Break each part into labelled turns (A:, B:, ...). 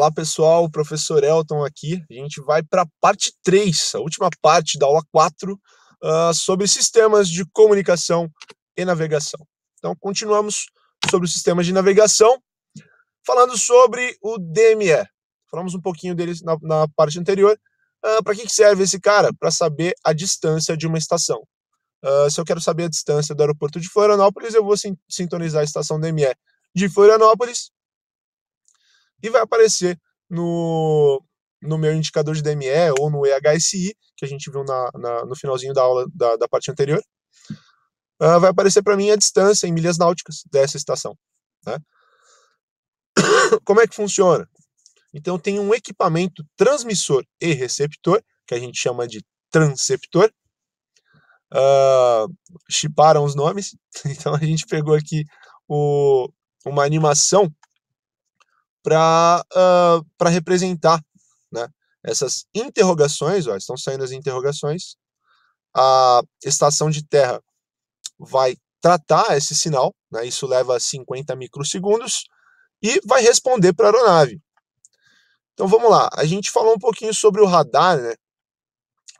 A: Olá pessoal, o professor Elton aqui. A gente vai para a parte 3, a última parte da aula 4, sobre sistemas de comunicação e navegação. Então, continuamos sobre os sistemas de navegação, falando sobre o DME. Falamos um pouquinho dele na parte anterior. Para que serve esse cara? Para saber a distância de uma estação. Se eu quero saber a distância do aeroporto de Florianópolis, eu vou sintonizar a estação DME de Florianópolis e vai aparecer no meu indicador de DME ou no EHSI, que a gente viu no finalzinho da aula da parte anterior. Vai aparecer para mim a distância em milhas náuticas dessa estação, né? Como é que funciona? Então tem um equipamento transmissor e receptor, que a gente chama de transceptor. Chiparam os nomes, então a gente pegou aqui uma animação para representar, né, essas interrogações. Ó, estão saindo as interrogações. A estação de terra vai tratar esse sinal, né, isso leva 50 microsegundos, e vai responder para a aeronave. Então vamos lá, a gente falou um pouquinho sobre o radar, né?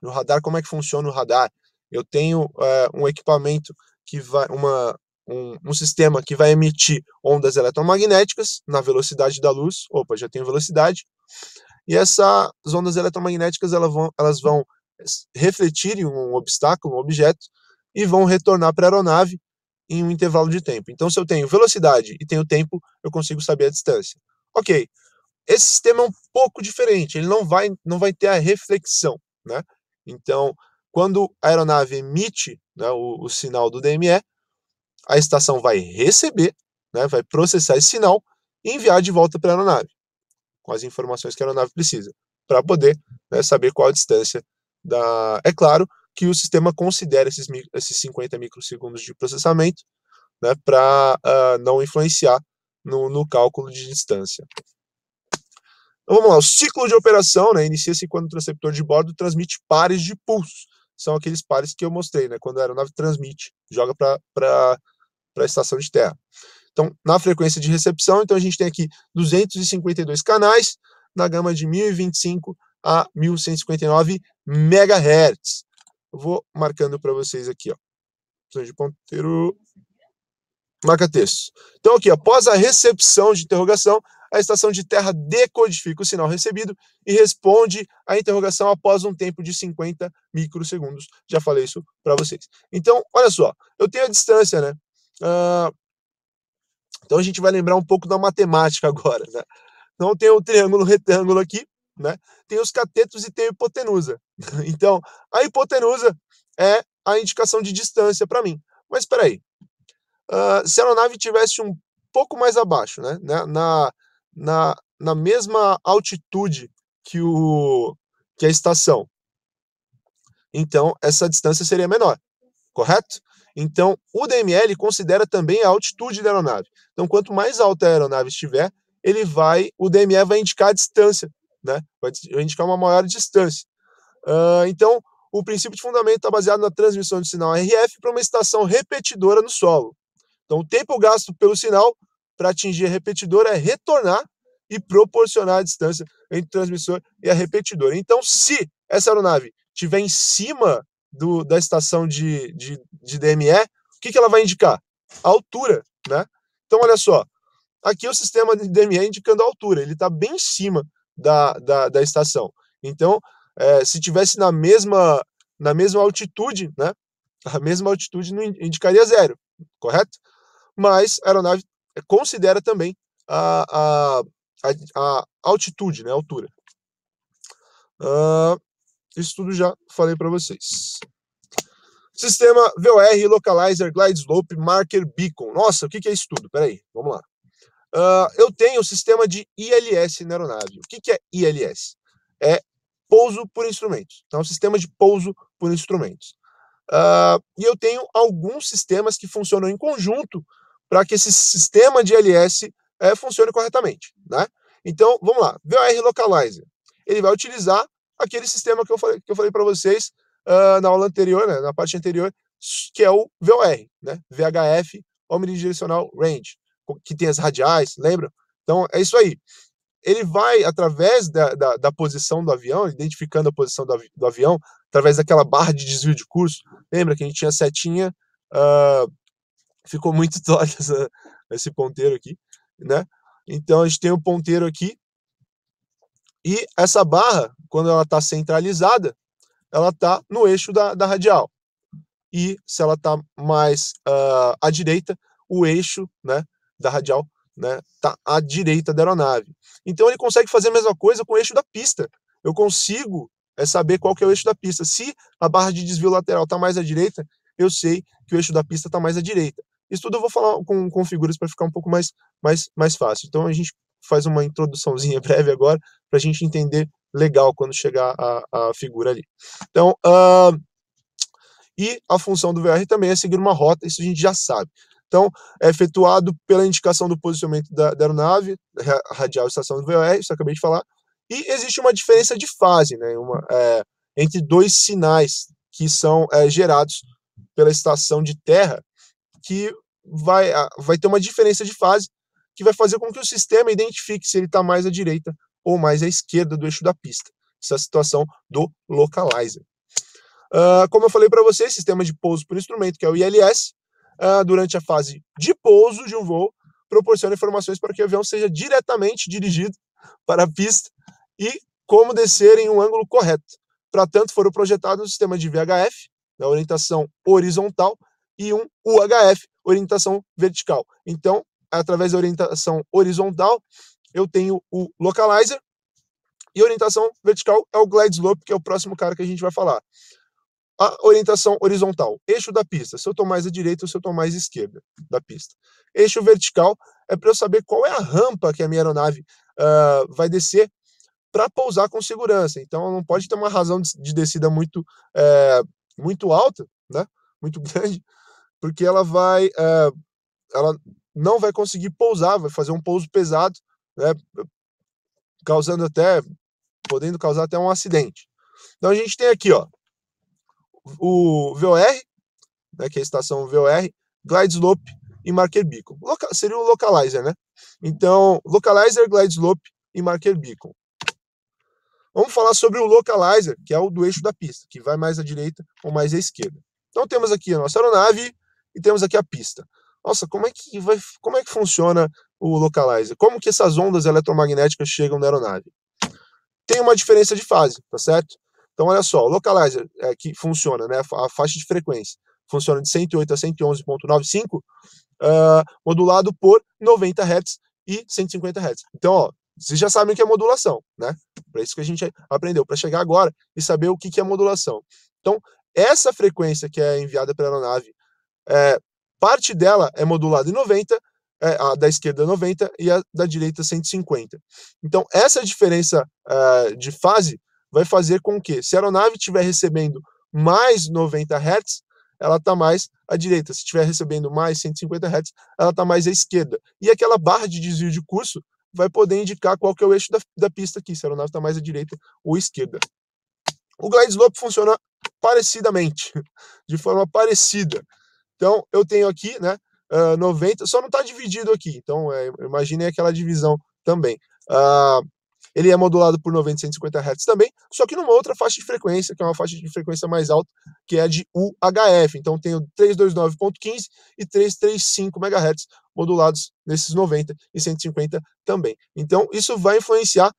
A: No radar, como é que funciona o radar? Eu tenho um equipamento que vai, um sistema que vai emitir ondas eletromagnéticas na velocidade da luz. Opa, já tenho velocidade. E essas ondas eletromagnéticas elas vão refletir em um obstáculo, um objeto, e vão retornar para a aeronave em um intervalo de tempo. Então, se eu tenho velocidade e tenho tempo, eu consigo saber a distância. Ok, esse sistema é um pouco diferente, ele não vai ter a reflexão, né? Então, quando a aeronave emite, né, o sinal do DME, a estação vai receber, né, vai processar esse sinal e enviar de volta para a aeronave, com as informações que a aeronave precisa, para poder, né, saber qual a distância da... É claro que o sistema considera esses 50 microsegundos de processamento, né, para não influenciar no cálculo de distância. Então vamos lá, o ciclo de operação, né, inicia-se quando o transceptor de bordo transmite pares de pulsos. São aqueles pares que eu mostrei, né, quando a aeronave transmite, joga para a estação de terra. Então, na frequência de recepção, então a gente tem aqui 252 canais, na gama de 1025 a 1159 MHz. Eu vou marcando para vocês aqui, ó. De ponteiro, marca texto. Então aqui, após a recepção de interrogação, a estação de terra decodifica o sinal recebido e responde à interrogação após um tempo de 50 microsegundos. Já falei isso para vocês. Então, olha só, eu tenho a distância, né? Então a gente vai lembrar um pouco da matemática agora, né? Então tem o triângulo retângulo aqui, né? Tem os catetos e tem a hipotenusa. Então, a hipotenusa é a indicação de distância para mim. Mas espera aí. Se a aeronave tivesse um pouco mais abaixo, né? Na mesma altitude que a estação, então essa distância seria menor, correto? Então, o DML considera também a altitude da aeronave. Então, quanto mais alta a aeronave estiver, o DME vai indicar a distância, né? Vai indicar uma maior distância. Então, o princípio de fundamento está baseado na transmissão de sinal RF para uma estação repetidora no solo. Então, o tempo gasto pelo sinal para atingir a repetidora é retornar e proporcionar a distância entre o transmissor e a repetidora. Então, se essa aeronave estiver em cima da estação de DME, o que ela vai indicar? A altura, né? Então, olha só, aqui o sistema de DME indicando a altura, ele está bem em cima da estação. Então, se tivesse na mesma altitude, né? A mesma altitude não indicaria 0, correto? Mas a aeronave considera também a altitude, né? A altura. Isso tudo já falei para vocês. Sistema VOR, Localizer, Glide Slope, Marker, Beacon. Nossa, o que é isso tudo? Peraí, vamos lá. Eu tenho o sistema de ILS na aeronave. O que é ILS? É pouso por instrumentos. Então, é um sistema de pouso por instrumentos. E eu tenho alguns sistemas que funcionam em conjunto para que esse sistema de ILS funcione corretamente, né? Então, vamos lá. VOR Localizer. Ele vai utilizar aquele sistema que eu falei para vocês na aula anterior, né, na parte anterior, que é o VOR, né? VHF, Omnidirectional Range, que tem as radiais, lembra? Então, é isso aí. ele vai, através da posição do avião, identificando a posição do avião, através daquela barra de desvio de curso. Lembra que a gente tinha setinha, ficou muito torto esse ponteiro aqui, né? Então a gente tem o ponteiro aqui, e essa barra, quando ela está centralizada, ela está no eixo da radial. E se ela está mais à direita, o eixo, né, da radial, né, tá à direita da aeronave. Então ele consegue fazer a mesma coisa com o eixo da pista. Eu consigo saber qual que é o eixo da pista. Se a barra de desvio lateral está mais à direita, eu sei que o eixo da pista está mais à direita. Isso tudo eu vou falar com figuras para ficar um pouco mais fácil. Então a gente faz uma introduçãozinha breve agora para a gente entender legal quando chegar a figura ali. Então, e a função do VOR também é seguir uma rota, isso a gente já sabe. Então, é efetuado pela indicação do posicionamento da aeronave, radial e estação do VOR, isso eu acabei de falar, e existe uma diferença de fase, né, entre dois sinais que são gerados pela estação de terra, que vai ter uma diferença de fase, que vai fazer com que o sistema identifique se ele está mais à direita ou mais à esquerda do eixo da pista. Essa é a situação do localizer. Como eu falei para vocês, sistema de pouso por instrumento, que é o ILS, durante a fase de pouso de um voo, proporciona informações para que o avião seja diretamente dirigido para a pista e como descer em um ângulo correto. Para tanto, foram projetados um sistema de VHF, né, orientação horizontal, e um UHF, orientação vertical. Então, através da orientação horizontal, eu tenho o localizer, e a orientação vertical é o glide slope, que é o próximo cara que a gente vai falar. A orientação horizontal, eixo da pista, se eu estou mais à direita ou se eu estou mais à esquerda da pista. Eixo vertical é para eu saber qual é a rampa que a minha aeronave vai descer para pousar com segurança. Então, não pode ter uma razão de descida muito alta, né? Muito grande, porque ela não vai conseguir pousar, vai fazer um pouso pesado, né? Podendo causar até um acidente. Então, a gente tem aqui, ó, o VOR, né, que é a estação VOR, glide slope e marker beacon. Seria o localizer, né? Então, localizer, glide slope e marker beacon. Vamos falar sobre o localizer, que é o do eixo da pista, que vai mais à direita ou mais à esquerda. Então temos aqui a nossa aeronave e temos aqui a pista. Nossa, como é que funciona o localizer? Como que essas ondas eletromagnéticas chegam na aeronave? Tem uma diferença de fase, tá certo? Então olha só, o localizer que funciona, né, a faixa de frequência, funciona de 108 a 111.95, modulado por 90 Hz e 150 Hz. Então, ó, vocês já sabem o que é modulação, né? Para isso que a gente aprendeu, para chegar agora e saber o que é modulação. Então, essa frequência que é enviada pela aeronave, parte dela é modulada em 90, a da esquerda 90 e a da direita 150. Então, essa diferença de fase vai fazer com que, se a aeronave estiver recebendo mais 90 Hz, ela está mais à direita. Se estiver recebendo mais 150 Hz, ela está mais à esquerda. E aquela barra de desvio de curso vai poder indicar qual que é o eixo da pista aqui, se a aeronave está mais à direita ou à esquerda. O glide slope funciona parecidamente, de forma parecida. Então, eu tenho aqui, né, 90, só não está dividido aqui, então imaginem aquela divisão também. Ele é modulado por 90 e 150 Hz também, só que numa outra faixa de frequência, que é uma faixa de frequência mais alta, que é a de UHF. Então, tenho 329.15 e 335 MHz modulados nesses 90 e 150 também. Então, isso vai influenciar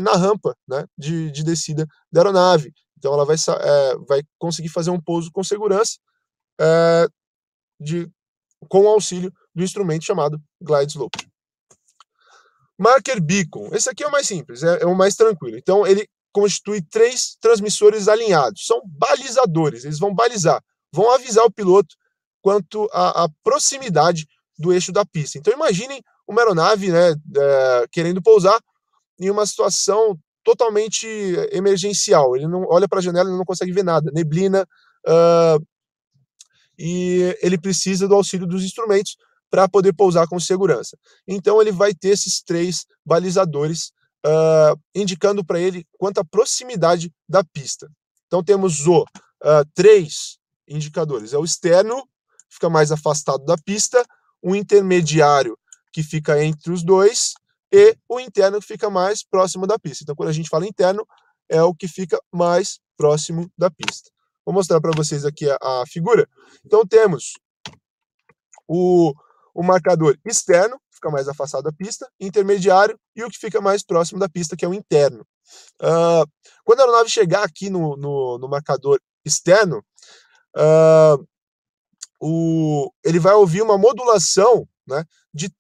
A: na rampa, né, de descida da aeronave. Então, ela vai conseguir fazer um pouso com segurança com o auxílio do instrumento chamado glide slope. Marker beacon, esse aqui é o mais simples, é o mais tranquilo. Então, ele constitui 3 transmissores alinhados, são balizadores, eles vão balizar, vão avisar o piloto quanto à proximidade do eixo da pista. Então, imaginem uma aeronave, né, querendo pousar em uma situação totalmente emergencial. Ele não olha para a janela e não consegue ver nada, neblina, e ele precisa do auxílio dos instrumentos para poder pousar com segurança. Então ele vai ter esses 3 balizadores indicando para ele quanto à proximidade da pista. Então temos 3 indicadores. É o externo, fica mais afastado da pista, o intermediário, que fica entre os dois, e o interno que fica mais próximo da pista. Então, quando a gente fala interno, é o que fica mais próximo da pista. Vou mostrar para vocês aqui a figura. Então, temos o marcador externo, que fica mais afastado da pista, intermediário e o que fica mais próximo da pista, que é o interno. Quando a aeronave chegar aqui no marcador externo, ele vai ouvir uma modulação, né, de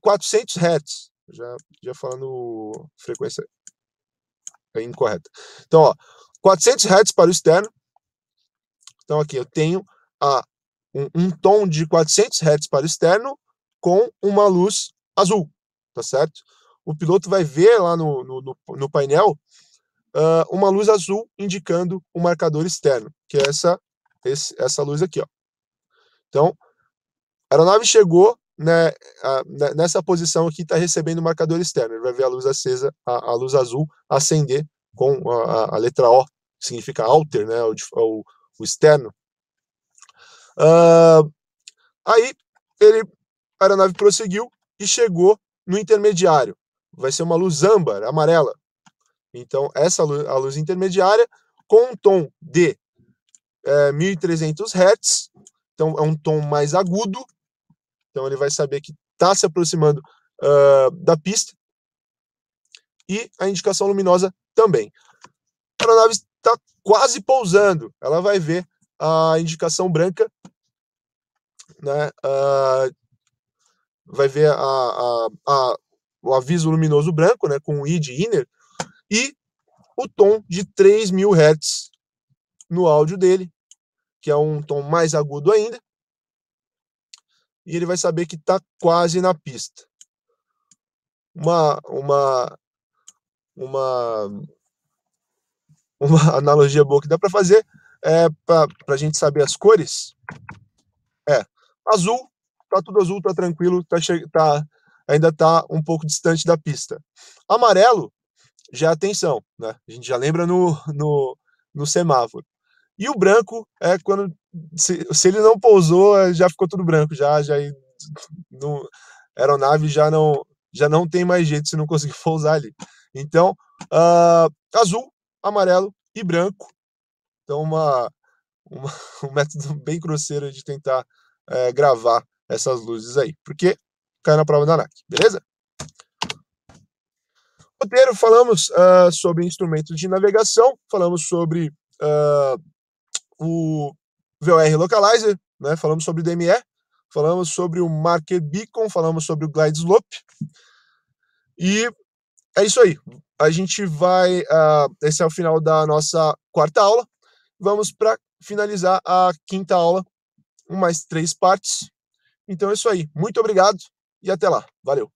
A: 400 Hz. Já falando frequência incorreta. Então, ó, 400 Hz para o externo. Então, aqui eu tenho um tom de 400 Hz para o externo com uma luz azul, tá certo? O piloto vai ver lá no painel uma luz azul indicando o marcador externo, que é essa luz aqui, ó. Então, a aeronave chegou, né, nessa posição aqui, está recebendo o marcador externo. Ele vai ver a luz acesa, a luz azul acender com a letra O, que significa outer, né, o externo. Aí a aeronave prosseguiu e chegou no intermediário. Vai ser uma luz âmbar, amarela. Então, a luz intermediária com um tom de 1300 Hz. Então, é um tom mais agudo. Então, ele vai saber que está se aproximando da pista. E a indicação luminosa também. A aeronave está quase pousando. Ela vai ver a indicação branca, né? Vai ver o aviso luminoso branco, né, com o I de inner, e o tom de 3000 Hz no áudio dele, que é um tom mais agudo ainda, e ele vai saber que está quase na pista. Uma analogia boa que dá para fazer para a gente saber as cores azul, tá tudo azul, tá tranquilo, ainda tá um pouco distante da pista. Amarelo já é atenção, né? A gente já lembra no semáforo. E o branco é quando, se ele não pousou, já ficou tudo branco, a aeronave já não tem mais jeito se não conseguir pousar ali. Então, azul, amarelo e branco. Então, um método bem grosseiro de tentar gravar essas luzes aí, porque cai na prova da ANAC, beleza? Roteiro, falamos sobre instrumentos de navegação, falamos sobre o VOR Localizer, né? Falamos sobre o DME, falamos sobre o Marker Beacon, falamos sobre o Glide Slope, e é isso aí. A gente vai, esse é o final da nossa quarta aula, vamos para finalizar a quinta aula, mais 3 partes. Então é isso aí. Muito obrigado e até lá. Valeu!